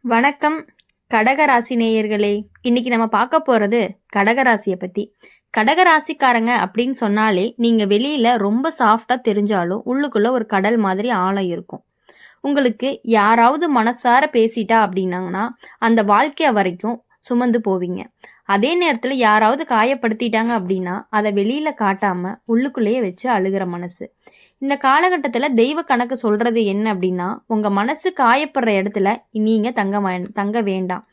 வணக்கம் கடகராசி நேயர்களே. இன்னைக்கு நம்ம பார்க்க போறது கடகராசியை பத்தி. கடகராசிக்காரங்க அப்படின்னு சொன்னாலே நீங்க வெளியில ரொம்ப சாஃப்டா தெரிஞ்சாலும் உள்ளுக்குள்ள ஒரு கடல் மாதிரி ஆழம் இருக்கும். உங்களுக்கு யாராவது மனசார பேசிட்டா அப்படின்னாங்கன்னா அந்த வாழ்க்கைய வரைக்கும் சுமந்து போவீங்க. அதே நேரத்துல யாராவது காயப்படுத்திட்டாங்க அப்படின்னா அதை வெளியில காட்டாம உள்ளுக்குள்ளேயே வச்சு அழுகிற மனசு. இந்த காலகட்டத்துல தெய்வ கணக்கு சொல்றது என்ன அப்படின்னா, உங்க மனசு காயப்படுற இடத்துல நீங்க தங்க வேண்டாம்.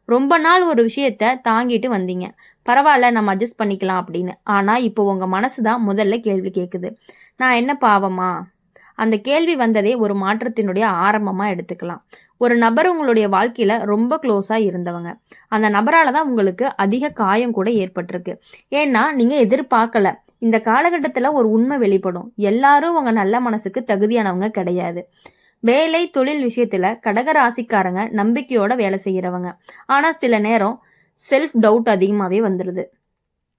ரொம்ப நாள் ஒரு விஷயத்த தாங்கிட்டு வந்தீங்க. பரவாயில்ல நம்ம அட்ஜஸ்ட் பண்ணிக்கலாம் அப்படின்னு. ஆனா இப்போ உங்க மனசு தான் முதல்ல கேள்வி கேட்குது. நான் என்ன பாவமா? அந்த கேள்வி வந்ததே ஒரு மாற்றத்தினுடைய ஆரம்பமா எடுத்துக்கலாம். ஒரு நபர் உங்களுடைய வாழ்க்கையில ரொம்ப க்ளோஸா இருந்தவங்க. அந்த நபரால தான் உங்களுக்கு அதிக காயம் கூட ஏற்பட்டிருக்கு. ஏன்னா நீங்க எதிர்பார்க்கல. இந்த காலகட்டத்துல ஒரு உண்மை வெளிப்படும். எல்லாரும் உங்க நல்ல மனசுக்கு தகுதியானவங்க கிடையாது. வேலை, தொழில் விஷயத்துல கடக ராசிக்காரங்க நம்பிக்கையோட வேலை செய்யறவங்க. ஆனா சில நேரம் செல்ஃப் டவுட் அதிகமாவே வந்துருது.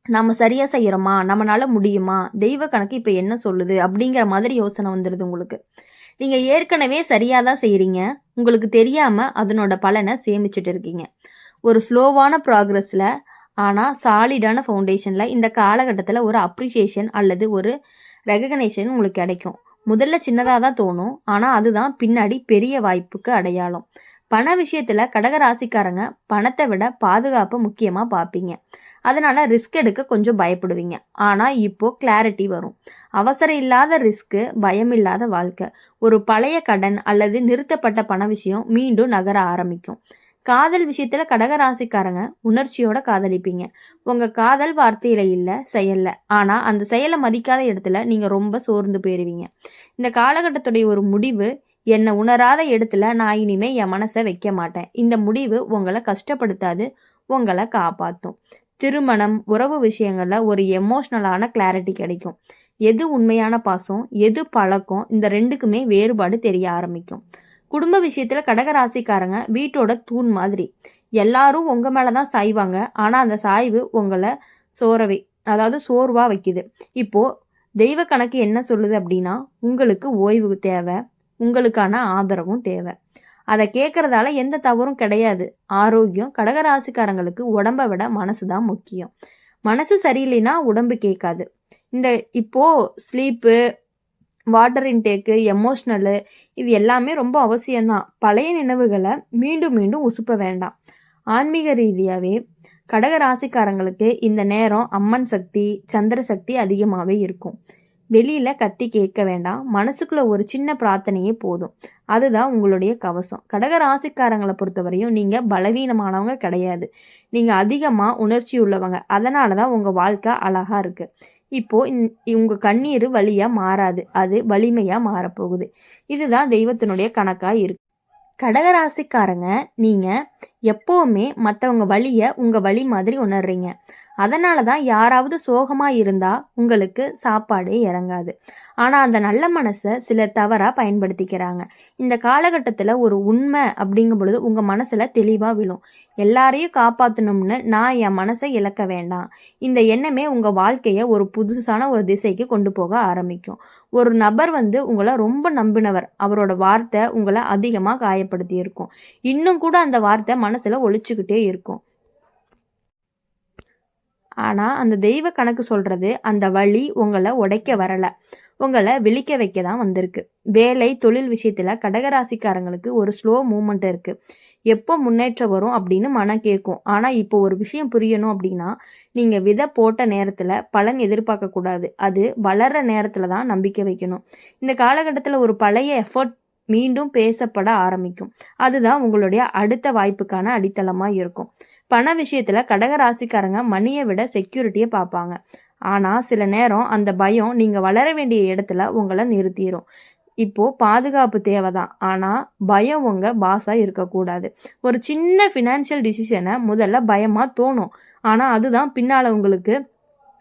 நம்ம சரியா செய்யறோமா? நம்மனால முடியுமா? தெய்வ கணக்கு இப்ப என்ன சொல்லுது? அப்படிங்கிற மாதிரி யோசனை வந்துருது உங்களுக்கு. நீங்க ஏற்கனவே சரியா தான் செய்றீங்க. உங்களுக்கு தெரியாம அதனோட பலனை சேமிச்சுட்டு இருக்கீங்க. ஒரு ஸ்லோவான ப்ராக்ரஸ்ல ஆனா சாலிடான ஃபவுண்டேஷன்ல இந்த காலகட்டத்துல ஒரு அப்ரிசியேஷன் அல்லது ஒரு ரெகக்னேஷன் உங்களுக்கு கிடைக்கும். முதல்ல சின்னதா தான் தோணும். ஆனா அதுதான் பின்னாடி பெரிய வாய்ப்புக்கு அடையாளம். பண விஷயத்துல கடக ராசிக்காரங்க பணத்தை விட பாதுகாப்பு முக்கியமா பார்ப்பீங்க. அதனால ரிஸ்க் எடுக்க கொஞ்சம் பயப்படுவீங்க. ஆனா இப்போ கிளாரிட்டி வரும். அவசரம் இல்லாத ரிஸ்க்கு, பயம் இல்லாத வாழ்க்கை. ஒரு பழைய கடன் அல்லது நிறுத்தப்பட்ட பண விஷயம் மீண்டும் நகர ஆரம்பிக்கும். காதல் விஷயத்துல கடகராசிக்காரங்க உணர்ச்சியோட காதலிப்பீங்க. உங்க காதல் வார்த்தையில இல்ல, செயல்ல. ஆனா அந்த செயலை மதிக்காத இடத்துல நீங்க ரொம்ப சோர்ந்து போயிருவீங்க. இந்த காலகட்டத்துடைய ஒரு முடிவு, என்ன உணராத இடத்துல நான் இனிமே என் மனசை வைக்க மாட்டேன். இந்த முடிவு உங்களை கஷ்டப்படுத்தாது, உங்களை காப்பாத்தும். திருமணம், உறவு விஷயங்கள்ல ஒரு எமோஷ்னலான கிளாரிட்டி கிடைக்கும். எது உண்மையான பாசம், எது பழக்கம், இந்த ரெண்டுக்குமே வேறுபாடு தெரிய ஆரம்பிக்கும். குடும்ப விஷயத்துல கடகராசிக்காரங்க வீட்டோட தூண் மாதிரி. எல்லாரும் உங்க மேலதான் சாய்வாங்க. ஆனா அந்த சாய்வு உங்களை சோரவை அதாவது சோர்வா வைக்குது. இப்போ தெய்வ கணக்கு என்ன சொல்லுது அப்படின்னா, உங்களுக்கு ஓய்வு தேவை, உங்களுக்கான ஆதரவும் தேவை. அதை கேட்கறதால எந்த தவறும் கிடையாது. ஆரோக்கியம் கடகராசிக்காரங்களுக்கு உடம்பை விட மனசு தான் முக்கியம். மனசு சரியில்லைன்னா உடம்பு கேட்காது. இந்த இப்போ ஸ்லீப்பு, வாட்டர் இன்டேக்கு, எமோஷ்னலு இது எல்லாமே ரொம்ப அவசியம்தான். பழைய நினைவுகளை மீண்டும் மீண்டும் உசுப்ப வேண்டாம். ஆன்மீக ரீதியாகவே கடக ராசிக்காரங்களுக்கு இந்த நேரம் அம்மன் சக்தி, சந்திர சக்தி அதிகமாகவே இருக்கும். வெளியில கத்தி கேட்க வேண்டாம். மனசுக்குள்ள ஒரு சின்ன பிரார்த்தனையே போதும். அதுதான் உங்களுடைய கவசம். கடக ராசிக்காரங்களை பொறுத்தவரையும் நீங்க பலவீனமானவங்க கிடையாது. நீங்க அதிகமா உணர்ச்சி உள்ளவங்க. அதனால தான் உங்க வாழ்க்கை அழகா இருக்கு. இப்போ உங்க கண்ணீர் வலியா மாறாது. அது வலிமையா மாறப்போகுது. இதுதான் தெய்வத்தினுடைய கணக்கா இருக்கு. கடகராசிக்காரங்க நீங்க எப்பவுமே மற்றவங்க வழியை உங்க வழி மாதிரி உணர்றீங்க. அதனால தான் யாராவது சோகமா இருந்தா உங்களுக்கு சாப்பாடே இறங்காது. ஆனா அந்த நல்ல மனசை சிலர் தவறா பயன்படுத்திக்கிறாங்க. இந்த காலகட்டத்துல ஒரு உண்மை அப்படிங்கும் பொழுது உங்க மனசுல தெளிவா விழும். எல்லாரையும் காப்பாற்றணும்னு நான் என் மனசை இழக்க வேண்டாம். இந்த எண்ணமே உங்க வாழ்க்கைய ஒரு புதுசான ஒரு திசைக்கு கொண்டு போக ஆரம்பிக்கும். ஒரு நபர் உங்களை ரொம்ப நம்பினவர். அவரோட வார்த்தை உங்களை அதிகமா காயப்படுத்தி இருக்கும். இன்னும் கூட அந்த வார்த்தை மனசுல ஒலிச்சுக்கிட்டே இருக்கும். ஆனா அந்த தெய்வ கணக்கு சொல்றது அந்த வழி உங்களை உடைக்க வரல, உங்களை விழிக்க வைக்க தான் வந்திருக்கு. வேலை, தொழில் விஷயத்துல கடகராசிக்காரங்களுக்கு ஒரு ஸ்லோ மூமெண்ட் இருக்கு. எப்போ முன்னேற்றம் வரும் அப்படின்னு மனம் கேட்கும். ஆனா இப்போ ஒரு விஷயம் புரியணும் அப்படின்னா, நீங்க விதை போட்ட நேரத்துல பலன் எதிர்பார்க்க கூடாது. அது வளர்ற நேரத்துல தான் நம்பிக்கை வைக்கணும். இந்த காலகட்டத்துல ஒரு பழைய எஃபர்ட் மீண்டும் பேசப்பட ஆரம்பிக்கும். அதுதான் உங்களுடைய அடுத்த வாய்ப்புக்கான அடித்தளமா இருக்கும். பண விஷயத்துல கடக ராசிக்காரங்க மணியை விட செக்யூரிட்டியை பார்ப்பாங்க. ஆனா சில நேரம் அந்த பயம் நீங்க வளர வேண்டிய இடத்துல உங்களை நிறுத்திடும். இப்போ பாதுகாப்பு தேவைதான். ஆனா பயம் உங்க பாஸா இருக்கக்கூடாது. ஒரு சின்ன ஃபினான்ஷியல் டிசிஷனை முதல்ல பயமா தோணும். ஆனா அதுதான் பின்னால உங்களுக்கு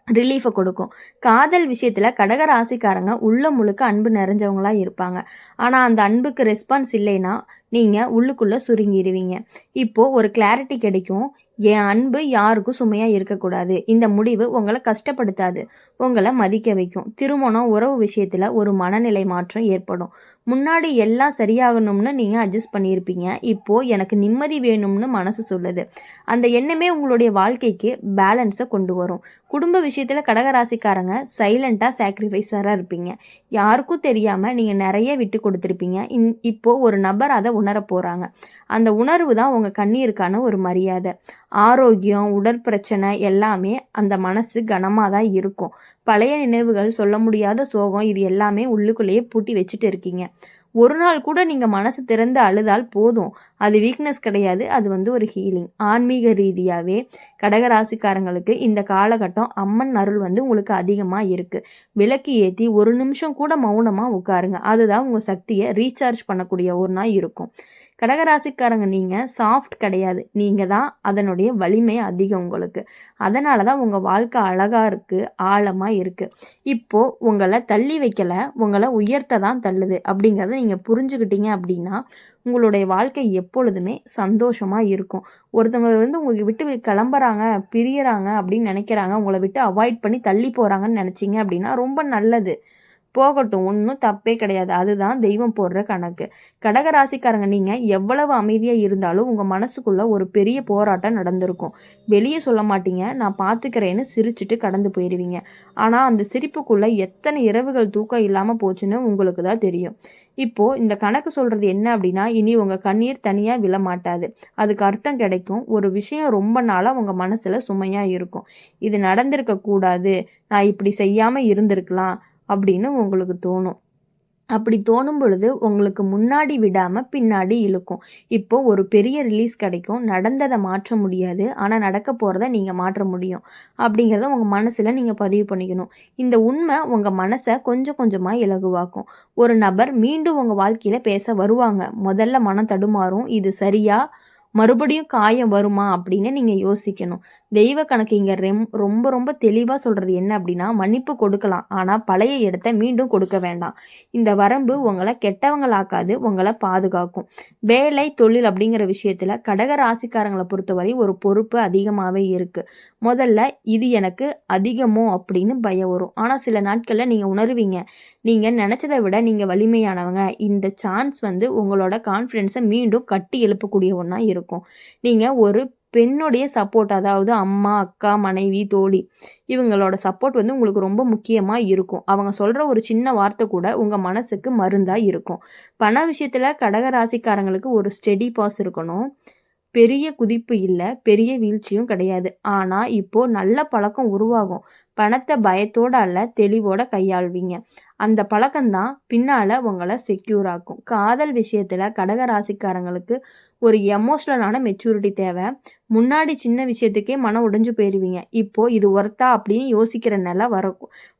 ரிலீஃபை கொடுக்கும். காதல் விஷயத்துல கடக ராசிக்காரங்க உள்ள முழுக்க அன்பு நிறைஞ்சவங்களா இருப்பாங்க. ஆனா அந்த அன்புக்கு ரெஸ்பான்ஸ் இல்லைன்னா நீங்க உள்ளுக்குள்ள சுருங்கிடுவீங்க. இப்போ ஒரு கிளாரிட்டி கிடைக்கும். என் அன்பு யாருக்கும் சுமையா இருக்கக்கூடாது. இந்த முடிவு உங்கள கஷ்டப்படுத்தாது. உங்கள மதிக்க வைக்கும். திருமணம், உறவு விஷயத்துல ஒரு மனநிலை மாற்றம் ஏற்படும். முன்னாடி எல்லாம் சரியாகணும்னு நீங்க அட்ஜஸ்ட் பண்ணியிருப்பீங்க. இப்போ எனக்கு நிம்மதி வேணும்னு மனசு சொல்லுது. அந்த எண்ணமே உங்களுடைய வாழ்க்கைக்கு பேலன்ஸ கொண்டு வரும். குடும்ப விஷயத்துல கடகராசிக்காரங்க சைலண்டா சாக்ரிஃபைஸரா இருப்பீங்க. யாருக்கும் தெரியாம நீங்க நெறைய விட்டு கொடுத்துருப்பீங்க. இப்போ ஒரு நபர் அத உணரப் போறாங்க. அந்த உணர்வு தான் உங்க கண்ணீருக்கான ஒரு மரியாதை. ஆரோக்கியம், உடற்பிரச்சனை எல்லாமே அந்த மனசு கனமா தான் இருக்கும். பழைய நினைவுகள், சொல்ல முடியாத சோகம் இது எல்லாமே உள்ளுக்குள்ளேயே பூட்டி வச்சுட்டு இருக்கீங்க. ஒரு நாள் கூட நீங்க மனசு திறந்து அழுதால் போதும். அது வீக்னஸ் கிடையாது. அது ஒரு ஹீலிங். ஆன்மீக ரீதியாவே கடகராசிக்காரங்களுக்கு இந்த காலகட்டம் அம்மன் அருள் உங்களுக்கு அதிகமா இருக்கு. விளக்கு ஏத்தி ஒரு நிமிஷம் கூட மௌனமா உட்காருங்க. அதுதான் உங்க சக்தியை ரீசார்ஜ் பண்ணக்கூடிய ஒண்ணா இருக்கும். கடகராசிக்காரங்க நீங்க சாஃப்ட் கிடையாது. நீங்க தான் அதனுடைய வலிமை அதிகம் உங்களுக்கு. அதனால தான் உங்க வாழ்க்கை அழகா இருக்கு, ஆழமா இருக்கு. இப்போ உங்கள தள்ளி வைக்கல, உங்கள உயர்த்த தான் தள்ளுது அப்படிங்கிறத நீங்க புரிஞ்சுக்கிட்டீங்க அப்படின்னா, உங்களுடைய வாழ்க்கை எப்பொழுதுமே சந்தோஷமா இருக்கும். ஒருத்தவங்க உங்கள விட்டு கிளம்புறாங்க, பிரியறாங்க அப்படின்னு நினைக்கிறாங்க, உங்கள விட்டு அவாய்ட் பண்ணி தள்ளி போறாங்கன்னு நினைச்சீங்க அப்படின்னா ரொம்ப நல்லது. போகட்டும். ஒண்ணும் தப்பே கிடையாது. அதுதான் தெய்வம் போடுற கணக்கு. கடக ராசிக்காரங்க நீங்க எவ்வளவு அமைதியா இருந்தாலும், உங்க மனசுக்குள்ள ஒரு பெரிய போராட்டம் நடந்திருக்கும். வெளிய சொல்ல மாட்டீங்க. நான் பார்த்துக்கிறேன்னு சிரிச்சுட்டு கடந்து போயிருவீங்க. ஆனா, அந்த சிரிப்புக்குள்ள எத்தனை இரவுகள் தூக்கம் இல்லாம போச்சுன்னு உங்களுக்கு தான் தெரியும். இப்போ இந்த கணக்கு சொல்றது என்ன அப்படின்னா, இனி உங்க கண்ணீர் தனியா விழமாட்டாது. அதுக்கு அர்த்தம் கிடைக்கும். ஒரு விஷயம் ரொம்ப நாளா உங்க மனசுல சுமையா இருக்கும். இது நடந்திருக்க கூடாது. நான் இப்படி செய்யாம இருந்திருக்கலாம். அப்படின்னு உங்களுக்கு தோணும். அப்படி தோணும் பொழுது உங்களுக்கு முன்னாடி விடாம பின்னாடி இழுக்கும். இப்போ ஒரு பெரிய ரிலீஸ் கிடைக்கும். நடந்ததை மாற்ற முடியாது. ஆனா நடக்க போறத நீங்க மாற்ற முடியும். அப்படிங்கிறத உங்க மனசுல நீங்க பதிவு பண்ணிக்கணும். இந்த உண்மை உங்க மனச கொஞ்சம் கொஞ்சமா இலகுவாக்கும். ஒரு நபர் மீண்டும் உங்க வாழ்க்கையில பேச வருவாங்க. முதல்ல மனம் தடுமாறும். இது சரியா? மறுபடியும் காயம் வருமா அப்படின்னு நீங்க யோசிக்கணும். தெய்வ கணக்கு இங்க ரொம்ப ரொம்ப தெளிவா சொல்றது என்ன அப்படின்னா, மன்னிப்பு கொடுக்கலாம். ஆனா பழைய இடத்த மீண்டும் கொடுக்க வேண்டாம். இந்த வரம்பு உங்கள கெட்டவங்களாக்காது, உங்கள பாதுகாக்கும். வேலை, தொழில் அப்படிங்கிற விஷயத்துல கடக ராசிக்காரங்கள பொறுத்தவரை ஒரு பொறுப்பு அதிகமாவே இருக்கு. முதல்ல இது எனக்கு அதிகமோ அப்படின்னு பயம் வரும். ஆனா சில நாட்கள்ல நீங்க உணருவீங்க. நீங்க நினைச்சதை விட நீங்க வலிமையானவங்க. இந்த சான்ஸ் உங்களோட கான்ஃபிடன்ஸை மீண்டும் கட்டி எழுப்பக்கூடிய ஒண்ணா இருக்கும். நீங்க ஒரு பெண்ணுடைய சப்போர்ட், அதாவது அம்மா, அக்கா, மனைவி, தோழி இவங்களோட சப்போர்ட் உங்களுக்கு ரொம்ப முக்கியமா இருக்கும். அவங்க சொல்ற ஒரு சின்ன வார்த்தை கூட உங்க மனசுக்கு மருந்தா இருக்கும். பண விஷயத்துல கடக ராசிக்காரங்களுக்கு ஒரு ஸ்டெடி பாஸ் இருக்கணும். பெரிய குதிப்பு இல்ல, பெரிய வீழ்ச்சியும் கிடையாது. ஆனா, இப்போ நல்ல பழக்கம் உருவாகும். பணத்த பயத்தோட அல்ல, தெளிவோட கையாள்வீங்க. அந்த பழக்கம் தான் பின்னால உங்கள செக்யூர் ஆக்கும். காதல் விஷயத்துல கடக ராசிக்காரங்களுக்கு ஒரு எமோஷனலான மெச்சூரிட்டி தேவை. முன்னாடி சின்ன விஷயத்துக்கே மனம் உடைஞ்சு போயிருவீங்க. இப்போ இது ஒர்த்தா அப்படின்னு யோசிக்கிற நிலை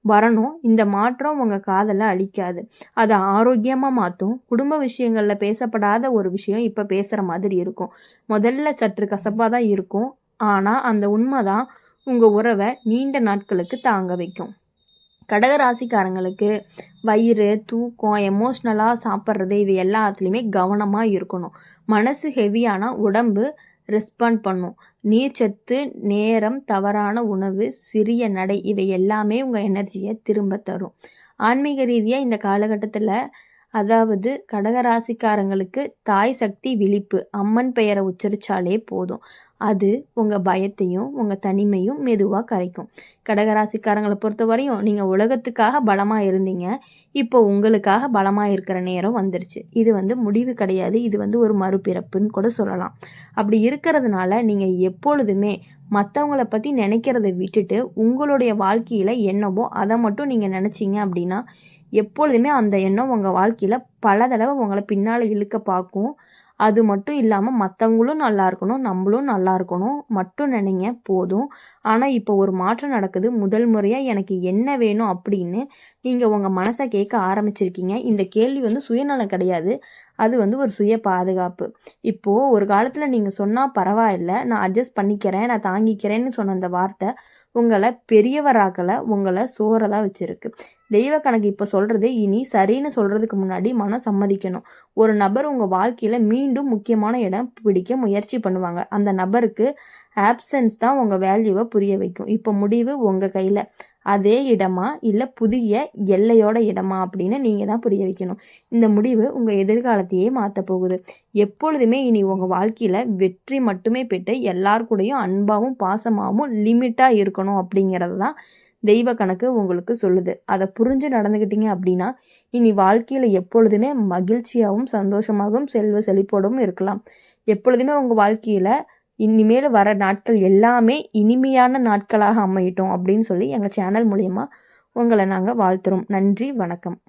வரணும். இந்த மாற்றம் உங்க காதல அழிக்காது. அத ஆரோக்கியமா மாத்தும். குடும்ப விஷயங்கள்ல பேசப்படாத ஒரு விஷயம் இப்ப பேசுற மாதிரி இருக்கும். முதல்ல சற்று கசப்பா தான் இருக்கும். ஆனா, அந்த உண்மை தான் உங்க உறவ நீண்ட நாட்களுக்கு தாங்க வைக்கும். கடகராசிக்காரங்களுக்கு வயிறு, தூக்கம், எமோஷ்னலாக சாப்பிட்றது இவை எல்லாத்துலேயுமே கவனமாக இருக்கணும். மனசு ஹெவியானா உடம்பு ரெஸ்பாண்ட் பண்ணும். நீர்ச்சத்து, நேரம், தவறான உணவு, சிறிய நடை இவை எல்லாமே உங்கள் எனர்ஜியை திரும்ப தரும். ஆன்மீக ரீதியாக இந்த காலகட்டத்தில் அதாவது கடகராசிக்காரங்களுக்கு தாய் சக்தி விழிப்பு அம்மன் பெயரை உச்சரித்தாலே போதும். அது உங்கள் பயத்தையும் உங்கள் தனிமையும் மெதுவாக கரைக்கும். கடகராசிக்காரங்களை பொறுத்த வரையும் நீங்கள் உலகத்துக்காக பலமாக இருந்தீங்க. இப்போ உங்களுக்காக பலமாக இருக்கிற நேரம் வந்துருச்சு. இது முடிவு கிடையாது. இது ஒரு மறுபிறப்புன்னு கூட சொல்லலாம். அப்படி இருக்கிறதுனால நீங்கள் எப்பொழுதுமே மற்றவங்கள பற்றி நினைக்கிறத விட்டுட்டு உங்களுடைய வாழ்க்கையில் என்னவோ அதை மட்டும் நீங்கள் நினச்சிங்க அப்படின்னா எப்பொழுதுமே அந்த எண்ணம் உங்கள் வாழ்க்கையில் பல தடவை உங்களை பின்னால் இழுக்க பார்க்கும். அது மட்டும் இல்லாமல் மற்றவங்களும் நல்லா இருக்கணும், நம்மளும் நல்லா இருக்கணும் மட்டும் நினைங்க போதும். ஆனால் இப்போ ஒரு மாற்றம் நடக்குது. முதல் முறையாக எனக்கு என்ன வேணும் அப்படின்னு நீங்கள் உங்கள் மனசை கேட்க ஆரம்பிச்சிருக்கீங்க. இந்த கேள்வி சுயநலம் கிடையாது. அது ஒரு சுய பாதுகாப்பு. இப்போது ஒரு காலத்தில் நீங்கள் சொன்னால் பரவாயில்ல, நான் அட்ஜஸ்ட் பண்ணிக்கிறேன், நான் தாங்கிக்கிறேன்னு சொன்ன அந்த வார்த்தை உங்களை பெரியவராக்கலை, உங்களை சோறதா வச்சுருக்கு. தெய்வ கணக்கு இப்போ சொல்கிறது இனி சரின்னு சொல்கிறதுக்கு முன்னாடி மனம் சம்மதிக்கணும். ஒரு நபர் உங்கள் வாழ்க்கையில் மீண்டும் முக்கியமான இடம் பிடிக்க முயற்சி பண்ணுவாங்க. அந்த நபருக்கு ஆப்சன்ஸ் தான் உங்கள் வேல்யூவை புரிய வைக்கும். இப்போ முடிவு உங்கள் கையில். அதே இடமா இல்லை புதிய எல்லையோட இடமா அப்படின்னு நீங்கள் தான் புரிய வைக்கணும். இந்த முடிவு உங்கள் எதிர்காலத்தையே மாற்ற போகுது. எப்பொழுதுமே இனி உங்கள் வாழ்க்கையில் வெற்றி மட்டுமே பெற்று எல்லார் கூடயும் அன்பாகவும் பாசமாகவும் லிமிட்டாக இருக்கணும் அப்படிங்கிறது தான் தெய்வ கணக்கு உங்களுக்கு சொல்லுது. அதை புரிஞ்சு நடந்துக்கிட்டீங்க அப்படின்னா இனி வாழ்க்கையில் எப்பொழுதுமே மகிழ்ச்சியாகவும் சந்தோஷமாகவும் செல்வ செழிப்போடும் இருக்கலாம். எப்பொழுதுமே உங்கள் வாழ்க்கையில் இனிமேல் வர நாட்கள் எல்லாமே இனிமையான நாட்களாக அமையட்டும் அப்படின்னு சொல்லி எங்கள் சேனல் மூலயமா உங்களை நாங்கள் வாழ்த்துறோம். நன்றி, வணக்கம்.